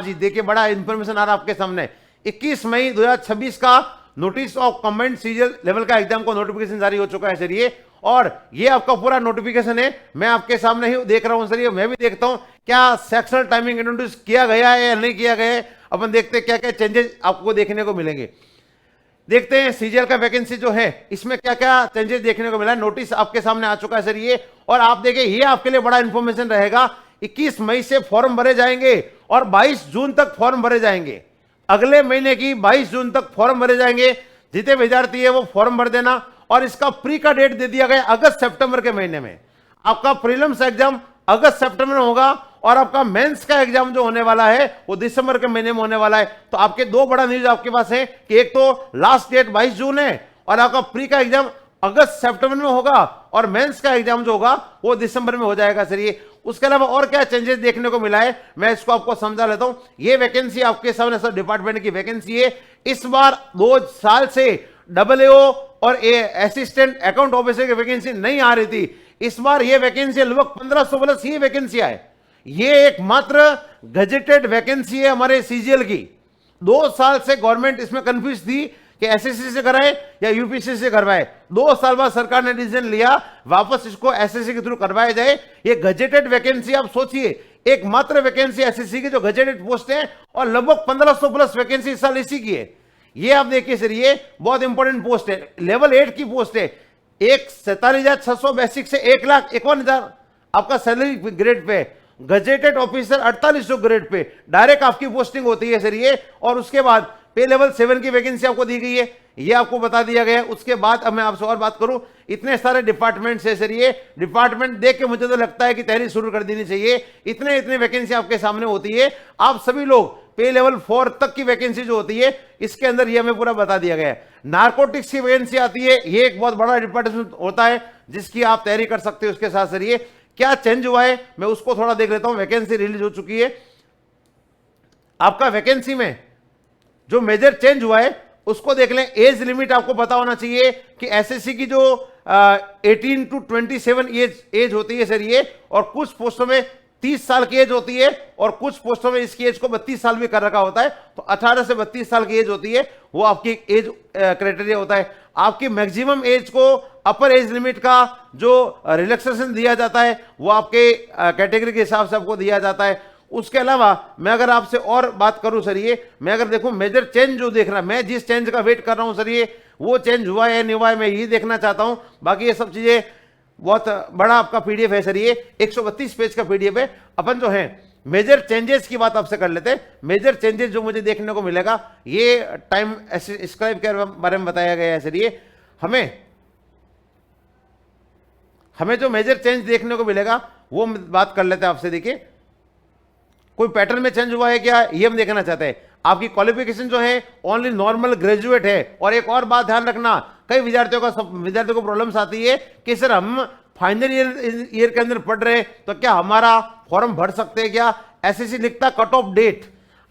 जी देखिए बड़ा इंफॉर्मेशन आ रहा है आपके सामने। 21 मई 2026 का notice of comment serial level का एग्जाम को नोटिफिकेशन जारी हो चुका है सर ये, और ये आपका पूरा नोटिफिकेशन है, मैं आपके सामने ही देख रहा हूं सर ये। मैं भी देखता हूं क्या सेक्शनल टाइमिंग इंट्रोड्यूस किया गया है या नहीं किया गया है। अपन देखते हैं क्या क्या चेंजेस आपको देखने को मिलेंगे। देखते हैं सीजीएल का वैकेंसी जो है इसमें क्या क्या चेंजेस देखने को मिला है। नोटिस आपके सामने आ चुका है सर ये, और आप देखिए ये आपके लिए बड़ा इंफॉर्मेशन रहेगा। 21 मई से फॉर्म भरे जाएंगे और 22 जून तक फॉर्म भरे जाएंगे। अगले महीने की 22 जून तक फॉर्म भरे जाएंगे। जितने विद्यार्थी है वो फॉर्म भर देना, और इसका प्री का डेट दे दिया गया अगस्त सितंबर के महीने में। आपका प्रीलिम्स एग्जाम अगस्त सितंबर में होगा, और आपका मेंस का एग्जाम जो होने वाला है वो दिसंबर के महीने में होने वाला है। तो आपके दो बड़ा न्यूज आपके पास है कि एक तो लास्ट डेट 22 जून है, और आपका प्री का एग्जाम अगस्त सितंबर में होगा, और मेंस का एग्जाम जो होगा वो दिसंबर में हो जाएगा सर ये। उसके अलावा और क्या चेंजेस देखने को मिला है मैं इसको आपको समझा लेता हूं। ये वैकेंसी आपके सामने सर डिपार्टमेंट की वैकेंसी है। इस बार 2 साल से AO और असिस्टेंट अकाउंट ऑफिसर की वैकेंसी नहीं आ रही थी। इस बार ये वैकेंसी लगभग 1500 प्लस ये वैकेंसी है। ये एकमात्र गजेटेड वैकेंसी है हमारे सीजीएल की। 2 साल से गवर्नमेंट इसमें कंफ्यूज थी कि एसएससी से कराए या यूपीएससी से करवाए। 2 साल बाद सरकार ने डिसीजन लिया वापस इसको एसएससी के थ्रू करवाया जाए। ये गजेटेड वैकेंसी आप सोचिए, एकमात्र वैकेंसी एसएससी की जो गजेटेड पोस्ट है, और लगभग 1500 प्लस वैकेंसी इस साल इसी की है। ये आप देखिए सर ये बहुत इंपॉर्टेंट पोस्ट है, लेवल 8 की पोस्ट है। 47,600 बेसिक से 1,51,000 आपका salary grade pay, gazetted officer 4800 grade pay direct आपकी पोस्टिंग होती है सर ये। और उसके बाद पे लेवल 7 की वैकेंसी आपको दी गई है, ये आपको बता दिया गया है। उसके बाद अब मैं आपसे और बात करूं, इतने सारे डिपार्टमेंट्स है सर ये। डिपार्टमेंट देख के मुझे तो लगता है कि तैयारी शुरू कर देनी चाहिए। इतने वैकेंसी आपके सामने होती है। आप सभी लोग पे लेवल 4 तक की वैकेंसी जो होती है इसके अंदर ये हमें पूरा बता दिया गया है। नारकोटिक्स की वैकेंसी आती है, ये एक बहुत बड़ा डिपार्टमेंट होता है जिसकी आप तैयारी कर सकते हो। उसके साथ सर ये क्या चेंज हुआ है मैं उसको थोड़ा देख लेता हूं। वैकेंसी रिलीज हो चुकी है। आपका वैकेंसी में जो मेजर चेंज हुआ है उसको देख लें। एज लिमिट आपको पता होना चाहिए कि एसएससी की जो 18 to 27 एज होती है सर ये, और कुछ पोस्टों में 30 साल की एज होती है, और कुछ पोस्टों में इसकी एज को 32 साल भी कर रखा होता है। तो 18 से 32 साल की एज होती है, वो आपकी एज क्राइटेरिया होता है। आपकी मैक्सिमम एज को अपर एज लिमिट का जो रिलैक्सेशन दिया जाता है वो आपके कैटेगरी के हिसाब से आपको दिया जाता है। उसके अलावा मैं अगर आपसे और बात करूं सर ये, मैं अगर देखूं मेजर चेंज जो देख रहा, मैं जिस चेंज का वेट कर रहा हूं सर ये, वो चेंज हुआ है नहीं हुआ है मैं ये देखना चाहता हूं। बाकी ये सब चीजें बहुत बड़ा आपका पीडीएफ है सर ये, 132 पेज का पीडीएफ है। अपन जो है मेजर चेंजेस की बात आपसे कर लेते हैं। मेजर चेंजेस जो मुझे देखने को मिलेगा, ये टाइम स्क्राइब के बारे में बताया गया है सर ये। हमें जो मेजर चेंज देखने को मिलेगा वो बात कर लेते हैं आपसे। देखिए कोई पैटर्न में चेंज हुआ है क्या, ये हम देखना चाहते हैं। आपकी क्वालिफिकेशन जो है ओनली नॉर्मल ग्रेजुएट है। और एक और बात ध्यान रखना, कई विद्यार्थियों को प्रॉब्लम्स आती है कि सर हम फाइनल ईयर के अंदर पढ़ रहे हैं तो क्या हमारा फॉर्म भर सकते हैं क्या। एसएससी लिखता कट ऑफ डेट,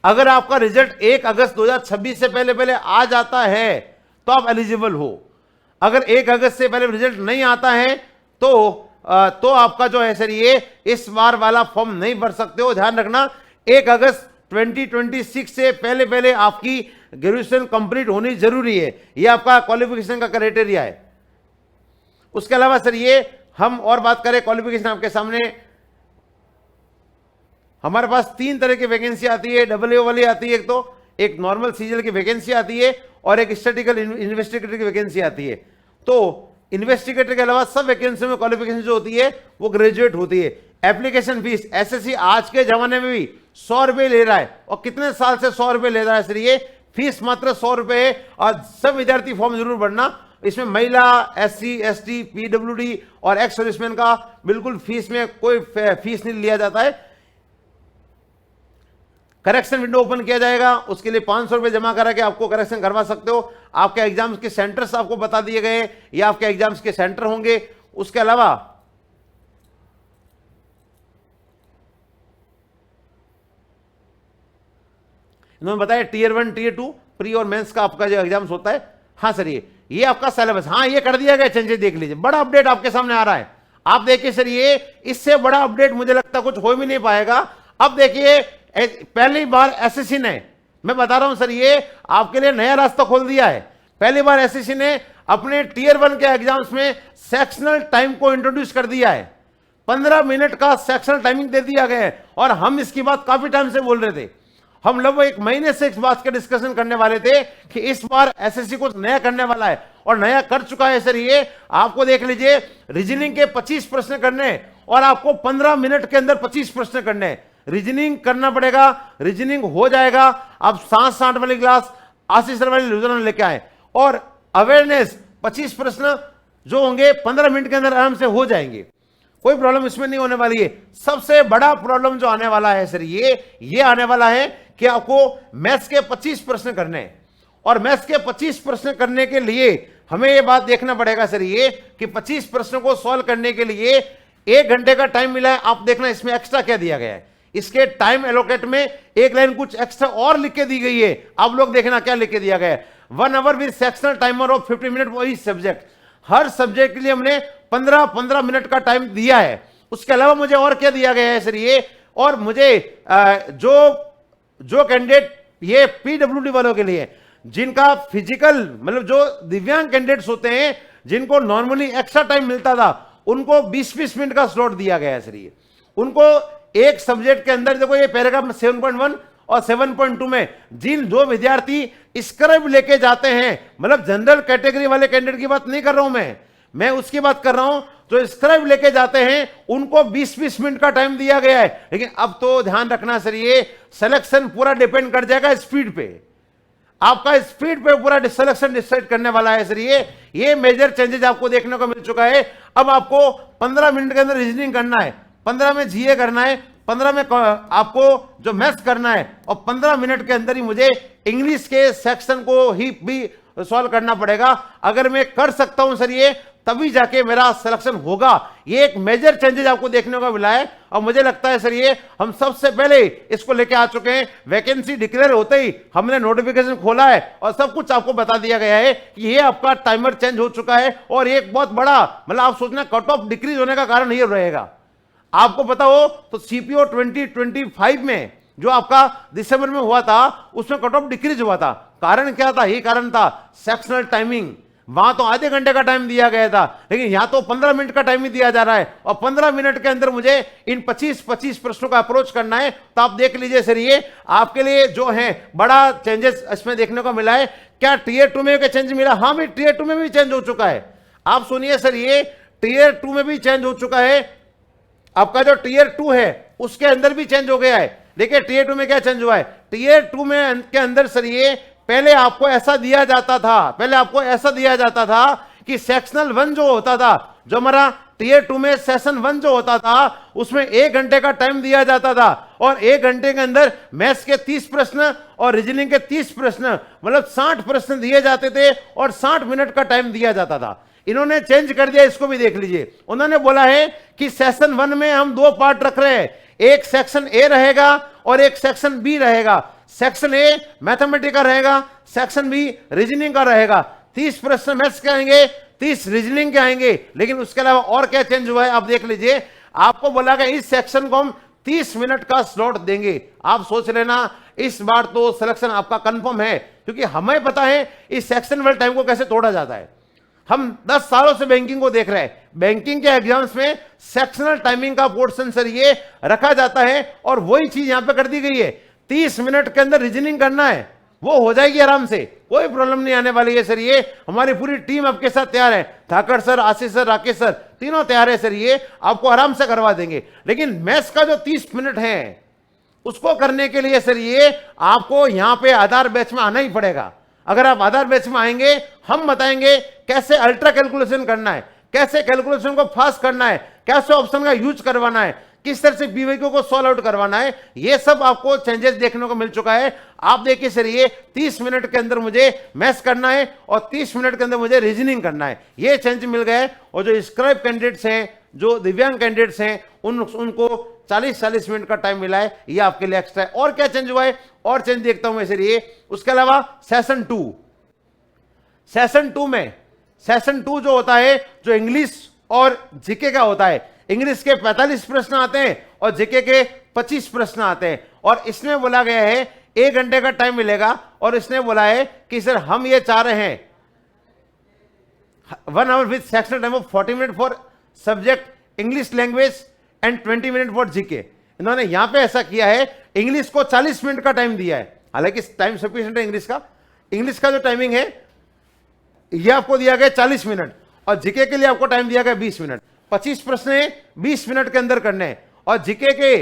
अगर आपका रिजल्ट 1 अगस्त 2026 से पहले आ जाता है तो आप एलिजिबल हो। अगर 1 अगस्त से पहले रिजल्ट नहीं आता है तो आपका जो है सर ये इस बार वाला फॉर्म नहीं भर सकते हो। ध्यान रखना 1 अगस्त 2026 से पहले आपकी ग्रेजुएशन कंप्लीट होनी जरूरी है। ये आपका क्वालिफिकेशन का क्राइटेरिया है। उसके अलावा सर ये हम और बात करें क्वालिफिकेशन आपके सामने, हमारे पास 3 तरह की वैकेंसी आती है। AO वाली आती है, एक नॉर्मल सीजीएल की वैकेंसी आती है, और एक स्टैटिकल इन्वेस्टिगेटर की वैकेंसी आती है। तो इन्वेस्टिगेटर के अलावा सब वैकेंसी में क्वालिफिकेशन जो होती है वो ग्रेजुएट होती है। एप्लीकेशन फीस एसएससी आज के जमाने में भी 100 रुपए ले रहा है, और कितने साल से 100 रुपए ले रहा है सर ये। फीस मात्र 100 रुपए है, और सब विद्यार्थी फॉर्म जरूर भरना। इसमें महिला, SC, ST, PWD और एक्स सर्विसमैन का बिल्कुल फीस में कोई फीस नहीं लिया जाता है। करेक्शन विंडो ओपन किया जाएगा, उसके लिए 500 रुपए जमा करा के आपको करेक्शन करवा सकते हो। आपके एग्जाम्स के सेंटर्स आपको बता दिए गए, ये आपके एग्जाम्स के सेंटर होंगे। उसके अलावा इन्होंने बताया Tier 1 Tier 2 प्री और मेंस का आपका जो एग्जाम्स होता है। हाँ सर ये आपका सिलेबस, हाँ ये कर दिया गया। चेंजेस देख लीजिए, बड़ा अपडेट आपके सामने आ रहा है। आप देखिए सर ये इससे बड़ा अपडेट मुझे लगता कुछ हो भी नहीं पाएगा। अब देखिए पहली बार एसएससी ने, मैं बता रहा हूं सर, ये आपके लिए नया रास्ता खोल दिया है। पहली बार एसएससी ने अपने टीयर 1 के एग्जाम्स में सेक्शनल टाइम को इंट्रोड्यूस कर दिया है। 15 मिनट का सेक्शनल टाइमिंग दे दिया गया है, और हम इसकी बात काफी टाइम से बोल रहे थे। हम लगभग 1 महीने से इस बात का डिस्कशन करने वाले थे कि इस बार एसएससी कुछ नया करने वाला है, और नया कर चुका है सर। ये आपको देख लीजिए, रीजनिंग के 25 प्रश्न करने, और आपको 15 मिनट के अंदर 25 प्रश्न करने। रीजनिंग करना पड़ेगा, रीजनिंग हो जाएगा। आप 60 वाली क्लास, 80 सर वाली लुधियाना लेके आए, और अवेयरनेस 25 प्रश्न जो होंगे 15 मिनट के अंदर आराम से हो जाएंगे। कोई प्रॉब्लम इसमें नहीं होने वाली है। सबसे बड़ा प्रॉब्लम जो आने वाला है सर, ये आने वाला है कि आपको मैथ्स के 25 प्रश्न करने हैं, और मैथ्स के 25 प्रश्न करने के लिए हमें यह बात देखना पड़ेगा सर, ये कि 25 प्रश्नों को सॉल्व करने के लिए 1 घंटे का टाइम मिला है। आप देखना इसमें एक्स्ट्रा क्या दिया गया है। इसके टाइम एलोकेट में एक लाइन कुछ एक्स्ट्रा और लिख के दी गई है। आप लोग देखना क्या लिख के दिया गया है। 1 hour with sectional timer of 50 minute वही सब्जेक्ट। हर सब्जेक्ट के लिए हमने 15-15 मिनट का टाइम दिया है। उसके अलावा मुझे और क्या दिया गया है सर, ये, और मुझे जो कैंडिडेट ये पीडब्ल्यूडी वालों के लिए, जिनका फिजिकल मतलब जो दिव्यांग कैंडिडेट्स होते हैं, जिनको नॉर्मली एक्स्ट्रा टाइम मिलता था, उनको 20-20 मिनट का स्लॉट दिया गया है सर। ये उनको एक सब्जेक्ट के अंदर, देखो ये पैराग्राफ 7.1 और 7.2 में जो विद्यार्थी स्क्राइब लेके जाते हैं, मतलब जनरल कैटेगरी वाले कैंडिडेट की बात नहीं कर रहा हूं मैं उसकी बात कर रहा हूं जो स्क्राइब लेके जाते हैं, उनको 20-20 मिनट का टाइम दिया गया है। लेकिन अब तो ध्यान रखना सर, ये सिलेक्शन पूरा डिपेंड कर जाएगा स्पीड पे। आपका स्पीड पे पूरा सिलेक्शन डिसाइड करने वाला है सर। ये मेजर चेंजेस आपको देखने को मिल चुका है। अब आपको 15 मिनट के अंदर रीजनिंग करना है, 15 में जीए करना है, 15 में आपको जो मैथ्स करना है, और 15 मिनट के अंदर ही मुझे इंग्लिश के सेक्शन को ही भी सॉल्व करना पड़ेगा। अगर मैं कर सकता हूं सर ये, तभी जाके मेरा सिलेक्शन होगा। ये एक मेजर चेंजेस आपको देखने को मिला है, और मुझे लगता है सर ये हम सबसे पहले इसको लेके आ चुके हैं। वैकेंसी डिक्लेयर होते ही हमने नोटिफिकेशन खोला है, और सब कुछ आपको बता दिया गया है कि ये आपका टाइमर चेंज हो चुका है। और एक बहुत बड़ा, मतलब आप सोचना, कट ऑफ डिक्रीज होने का कारण ये रहेगा। आपको पता हो तो सीपीओ 2025 में जो आपका दिसंबर में हुआ था, उसमें कट ऑफ डिक्रीज हुआ था। कारण क्या था? ये कारण था सेक्शनल टाइमिंग। वहां तो आधे घंटे का टाइम दिया गया था, लेकिन यहां तो 15 मिनट का टाइम ही दिया जा रहा है, और 15 मिनट के अंदर मुझे इन 25 प्रश्नों का अप्रोच करना है। तो आप देख लीजिए सर, ये आपके लिए जो है बड़ा चेंजेस इसमें देखने को मिला है। क्या टीयर 2 में क्या चेंज मिला? हाँ भाई, टीयर 2 में भी चेंज हो चुका है। आप सुनिए सर, ये टीयर 2 में भी चेंज हो चुका है। आपका जो टीयर 2 है उसके अंदर भी चेंज हो गया है। देखिए टीयर 2 में क्या चेंज हुआ है। टीयर 2 में के अंदर सर, ये पहले आपको ऐसा दिया जाता था कि सेक्शनल 1 जो होता था, जो हमारा टीयर 2 में सेशन 1 जो होता था, उसमें 1 घंटे का टाइम दिया जाता था, और 1 घंटे के अंदर मैथ्स के 30 प्रश्न और रीजनिंग के 30 प्रश्न, मतलब 60 प्रश्न दिए जाते थे, और 60 मिनट का टाइम दिया जाता था। इन्होंने चेंज कर दिया, इसको भी देख लीजिए। उन्होंने बोला है कि सेशन 1 में हम 2 पार्ट रख रहे हैं, एक सेक्शन ए रहेगा और एक सेक्शन बी रहेगा। सेक्शन ए मैथमेटिक्स का रहेगा, सेक्शन बी रीजनिंग का रहेगा। 30 प्रश्न मैथ्स के आएंगे, 30 रीजनिंग के आएंगे। लेकिन उसके अलावा और क्या चेंज हुआ है आप देख लीजिए। आपको बोला गया इस सेक्शन को हम 30 मिनट का स्लॉट देंगे। आप सोच लेना, इस बार तो सिलेक्शन आपका कंफर्म है, क्योंकि हमें पता है इस सेक्शन वाले टाइम को कैसे तोड़ा जाता है। हम 10 सालों से बैंकिंग को देख रहे हैं। बैंकिंग के एग्जाम्स में सेक्शनल टाइमिंग का पोर्शन सर ये रखा जाता है, और वही चीज यहां पे कर दी गई है। 30 मिनट के अंदर रीजनिंग करना है, वो हो जाएगी आराम से, कोई प्रॉब्लम नहीं आने वाली है सर। ये हमारी पूरी टीम आपके साथ तैयार है। ठाकर सर, आशीष सर, राकेश सर, तीनों तैयार है सर। ये आपको आराम से करवा देंगे। लेकिन मैथ्स का जो 30 मिनट है, उसको करने के लिए सर ये आपको यहां पे आधार बैच में आना ही पड़ेगा। अगर आप आधार बैच में आएंगे, हम बताएंगे कैसे अल्ट्रा कैलकुलेशन करना है, कैसे कैलकुलेशन को फास्ट करना है, कैसे ऑप्शन का यूज करवाना है, किस तरह से पीवाईक्यू को सॉल्व आउट करवाना है। ये सब आपको चेंजेस देखने को मिल चुका है। आप देखिए सर, ये 30 मिनट के अंदर मुझे मैथ्स करना है और 30 मिनट के अंदर मुझे रीजनिंग करना है। ये चेंज मिल गए। और जो स्क्राइब कैंडिडेट्स हैं, जो दिव्यांग कैंडिडेट्स हैं, उनको 40-40 मिनट का टाइम मिला है। ये आपके लिए एक्स्ट्रा है। और क्या चेंज हुआ है? और चेंज देखता हूं मैं सर ये। उसके अलावा सेशन 2 जो होता है, जो इंग्लिश और जीके का होता है। इंग्लिश के 45 प्रश्न आते हैं और जीके के 25 प्रश्न आते हैं। और इसमें बोला गया है 1 घंटे का टाइम मिलेगा, और इसने बोला है कि सर हम ये चाह रहे हैं 1 hour with sectional time of 40 minute for subject English language and 20 minute for GK. इन्होंने यहां पे ऐसा किया है, इंग्लिश को 40 मिनट का टाइम दिया है, हालांकि टाइम सफिशिएंट है इंग्लिश का जो टाइमिंग है यह आपको दिया गया 40 मिनट, और जीके के लिए आपको टाइम दिया गया 20 मिनट। 25 प्रश्न है 20 मिनट के अंदर करने हैं, और जीके के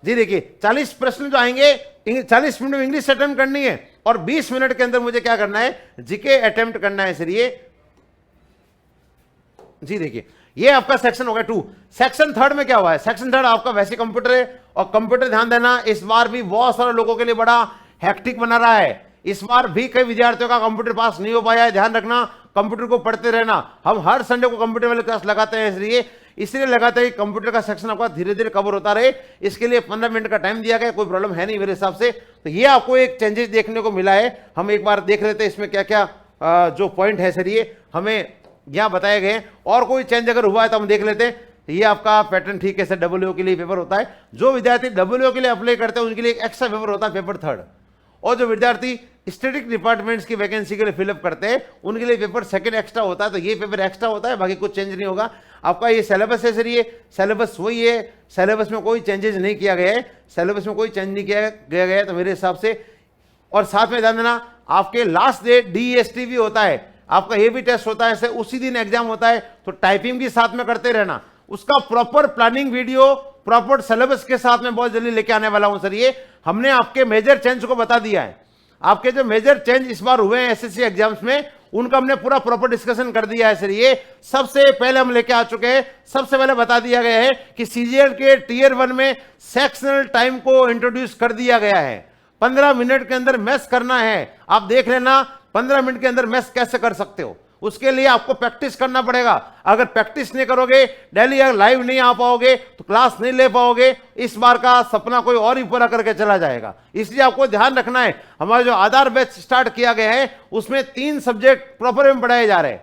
जी देखिए 40 प्रश्न जो आएंगे 40 मिनट में इंग्लिश अटेम्प्ट करनी है, और 20 मिनट के अंदर मुझे क्या करना है, जीके अटेम्प्ट करना है सर। ये जी देखिए ये आपका सेक्शन हो गया 2। सेक्शन 3 में क्या हुआ है, सेक्शन 3 आपका वैसे कंप्यूटर है, और कंप्यूटर ध्यान देना इस बार भी बहुत सारे लोगों के लिए बड़ा हैक्टिक बना रहा है। इस बार भी कई विद्यार्थियों का कंप्यूटर पास नहीं हो पाया है। ध्यान रखना, कंप्यूटर को पढ़ते रहना। हम हर संडे को कंप्यूटर वाले क्लास लगाते हैं, इसलिए लगाते हैं कि कंप्यूटर का सेक्शन आपका धीरे धीरे कवर होता रहे। इसके लिए 15 मिनट का टाइम दिया गया, कोई प्रॉब्लम है नहीं मेरे हिसाब से। तो ये आपको एक चेंजेस देखने को मिला है। हम एक बार देख लेते हैं इसमें क्या क्या जो पॉइंट है सर, ये हमें यहां बताए गए। और कोई चेंज अगर हुआ है तो हम देख लेते हैं। ये आपका पैटर्न ठीक है सर, डब्ल्यूओ के लिए पेपर होता है। जो विद्यार्थी डब्ल्यूओ के लिए अप्लाई करते हैं उनके लिए एक एक्स्ट्रा पेपर होता है, पेपर 3, और जो विद्यार्थी स्टैटिक डिपार्टमेंट्स की वैकेंसी के लिए फिलअप करते हैं उनके लिए पेपर 2 एक्स्ट्रा होता है। तो ये पेपर एक्स्ट्रा होता है, बाकी कुछ चेंज नहीं होगा। आपका ये सिलेबस है सर, ये सिलेबस वही है, सिलेबस में कोई चेंजेस नहीं किया गया है, सिलेबस में कोई चेंज नहीं किया गया है तो मेरे हिसाब से। और साथ में ध्यान देना आपके लास्ट डे DEST भी होता है, आपका ये भी टेस्ट होता है, उसी दिन एग्जाम होता है। तो टाइपिंग भी साथ में करते रहना, उसका proper planning video proper syllabus के साथ में बहुत जल्दी लेके आने वाला हूं सर। ये हमने आपके मेजर चेंज को बता दिया है, आपके जो मेजर चेंज इस बार हुए हैं SSC एग्जाम्स में उनका हमने पूरा प्रॉपर डिस्कशन कर दिया है सर। ये सबसे पहले हम लेके आ चुके हैं, सबसे पहले बता दिया गया है कि CGL के Tier 1 में सेक्शनल टाइम को इंट्रोड्यूस कर दिया गया है। 15 मिनट के अंदर मैथ्स करना है, आप देख लेना 15 मिनट के अंदर मैथ्स कैसे कर सकते हो। उसके लिए आपको प्रैक्टिस करना पड़ेगा। अगर प्रैक्टिस नहीं करोगे, डेली अगर लाइव नहीं आ पाओगे तो क्लास नहीं ले पाओगे। इस बार का सपना कोई और ही पूरा करके चला जाएगा। इसलिए आपको ध्यान रखना है, हमारा जो आधार बैच स्टार्ट किया गया है उसमें 3 सब्जेक्ट प्रॉपर में पढ़ाए जा रहे हैं।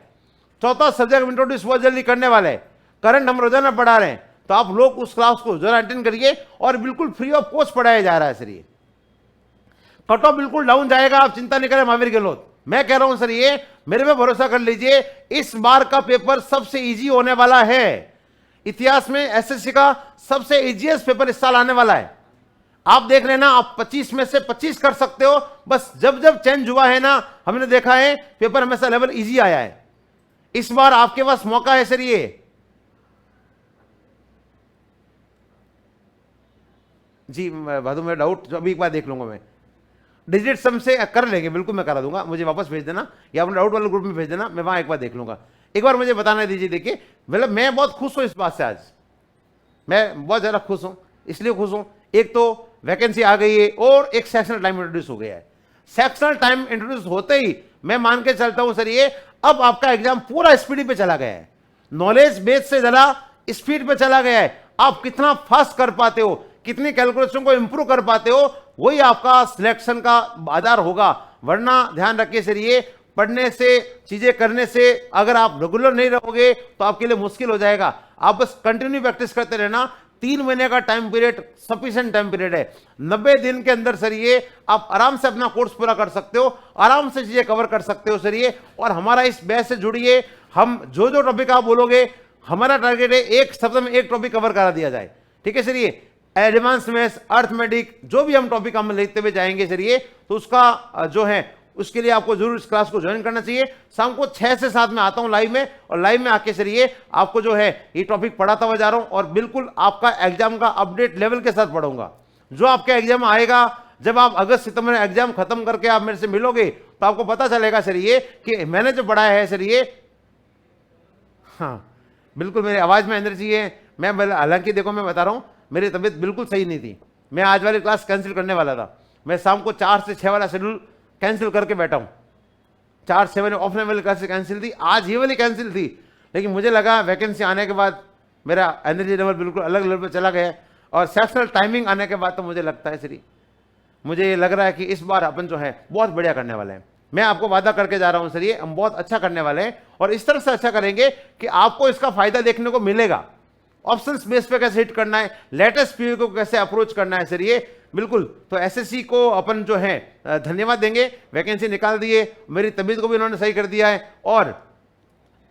4था सब्जेक्ट इंट्रोड्यूस बहुत जल्दी करने वाले हैं, करंट हम रोजाना पढ़ा रहे हैं। तो आप लोग उस क्लास को जरा अटेंड करिए, और बिल्कुल फ्री ऑफ कॉस्ट पढ़ाया जा रहा है सर। ये कट ऑफ बिल्कुल डाउन जाएगा, आप चिंता नहीं करें महावीर गहलोत, मैं कह रहा हूं सर। ये मेरे पे भरोसा कर लीजिए, इस बार का पेपर सबसे इजी होने वाला है। इतिहास में SSC का सबसे इजीएस्ट पेपर इस साल आने वाला है। आप देख लेना, आप 25 में से 25 कर सकते हो। बस जब जब चेंज हुआ है ना, हमने देखा है पेपर हमेशा लेवल इजी आया है। इस बार आपके पास मौका है सर। ये जी भादु में डाउट अभी एक बार देख लूंगा, मैं डिजिट सम से कर लेंगे, बिल्कुल मैं करा दूंगा। मुझे वापस भेज देना या अपने डाउट वाले ग्रुप में भेज देना, मैं वहां एक बार देख लूंगा। एक बार मुझे बताना दीजिए। देखिए मतलब मैं बहुत खुश हूं इस बात से, आज मैं बहुत ज्यादा खुश हूं। इसलिए खुश हूं, एक तो वैकेंसी आ गई है और एक सेक्शनल टाइम इंट्रोड्यूस हो गया है। सेक्शनल टाइम इंट्रोड्यूस होते ही मैं मान के चलता हूं सर, ये अब आपका एग्जाम पूरा स्पीड पे चला गया है, नॉलेज बेस से ज्यादा स्पीड पे चला गया है। आप कितना फास्ट कर पाते हो, कितनी कैलकुलेशन को इंप्रूव कर पाते हो, वही आपका सिलेक्शन का आधार होगा। वरना ध्यान रखिए सर, ये पढ़ने से, चीजें करने से अगर आप रेगुलर नहीं रहोगे तो आपके लिए मुश्किल हो जाएगा। आप बस कंटिन्यू प्रैक्टिस करते रहना। 3 महीने का time period sufficient time period है। 90 दिन के अंदर सर ये आप आराम से अपना कोर्स पूरा कर सकते हो, आराम से चीजें कवर कर सकते हो सर ये। और हमारा इस बैच से जुड़िए, हम जो जो टॉपिक आप बोलोगे, हमारा टारगेट है एक सप्ताह में एक टॉपिक कवर करा दिया जाए। ठीक है सर। ये एडवांस मैथ्स, अर्थमेटिक, जो भी हम टॉपिक हम लेते हुए जाएंगे सर ये, तो उसका जो है उसके लिए आपको जरूर इस क्लास को ज्वाइन करना चाहिए। शाम को 6 से 7 में आता हूं लाइव में, और लाइव में आके सर ये आपको जो है ये टॉपिक पढ़ाता हुआ जा रहा हूं, और बिल्कुल आपका एग्जाम का अपडेट लेवल के साथ पढ़ाऊंगा। जो आपका एग्जाम आएगा, जब आप अगस्त सितंबर में एग्जाम खत्म करके आप मेरे से मिलोगे तो आपको पता चलेगा सर ये कि मैंने जो पढ़ाया है सर ये, हाँ बिल्कुल मेरी आवाज में एनर्जी है। मैं हालांकि देखो मैं बता रहा हूं, मेरी तबीयत बिल्कुल सही नहीं थी। मैं आज वाली क्लास कैंसिल करने वाला था, मैं शाम को 4 से 6 वाला शेड्यूल कैंसिल करके बैठा हूं। 4 से 7 ऑफलाइन वाली क्लास कैंसिल थी, आज ये वाली कैंसिल थी, लेकिन मुझे लगा वैकेंसी आने के बाद मेरा एनर्जी लेवल बिल्कुल अलग लेवल पर चला गया, और सेक्शनल टाइमिंग आने के बाद तो मुझे लगता है सर, मुझे ये लग रहा है कि इस बार अपन जो है बहुत बढ़िया करने वाले हैं। मैं आपको वादा करके जा रहा हूं सर, ये हम बहुत अच्छा करने वाले हैं, और इस तरह से अच्छा करेंगे कि आपको इसका फायदा देखने को मिलेगा। ऑप्शन बेस पे कैसे हिट करना है, लेटेस्ट पीओ को कैसे अप्रोच करना है सर, ये बिल्कुल। तो एसएससी को अपन जो है धन्यवाद देंगे, वैकेंसी निकाल दिए, मेरी तबीयत को भी उन्होंने सही कर दिया है, और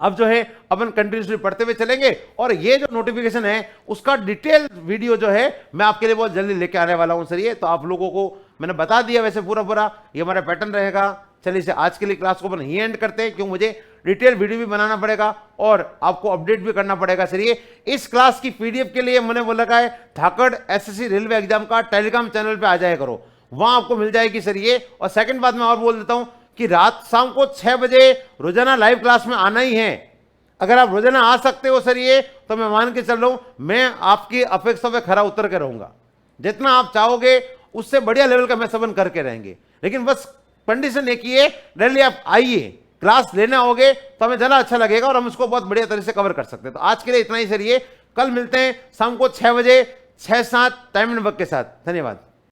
अब जो है अपन कंटिन्यूसली पढ़ते हुए चलेंगे। और ये जो नोटिफिकेशन है उसका डिटेल वीडियो जो है मैं आपके लिए बहुत जल्दी लेके आने वाला हूं सर। ये तो आप लोगों को मैंने बता दिया वैसे पूरा ये हमारा पैटर्न रहेगा। चलिए इसे आज के लिए क्लास को अपन यही एंड करते हैं, क्यों मुझे डिटेल वीडियो भी बनाना पड़ेगा और आपको अपडेट भी करना पड़ेगा सर। ये इस क्लास की पीडीएफ के लिए मैंने बोला है धाकड़ एसएससी रेलवे एग्जाम का टेलीग्राम चैनल पे आ जाया करो, वहां आपको मिल जाएगी सर ये। और सेकंड बात मैं और बोल देता हूं कि रात शाम को 6 बजे रोजाना लाइव क्लास में आना ही है। अगर आप रोजाना आ सकते हो सर ये, तो मैं मान के चल रहा हूं मैं आपकी अपेक्षा पे खरा उतर के रहूंगा। जितना आप चाहोगे उससे बढ़िया लेवल का मैं सबन करके रहेंगे, लेकिन बस कंडीशन एक ही है, डेली आप आइए, क्लास लेने आओगे तो हमें ज़्यादा अच्छा लगेगा और हम उसको बहुत बढ़िया तरह से कवर कर सकते हैं। तो आज के लिए इतना ही सर ये, कल मिलते हैं शाम को 6 बजे 6-7 टाइम एंड वर्क के साथ। धन्यवाद।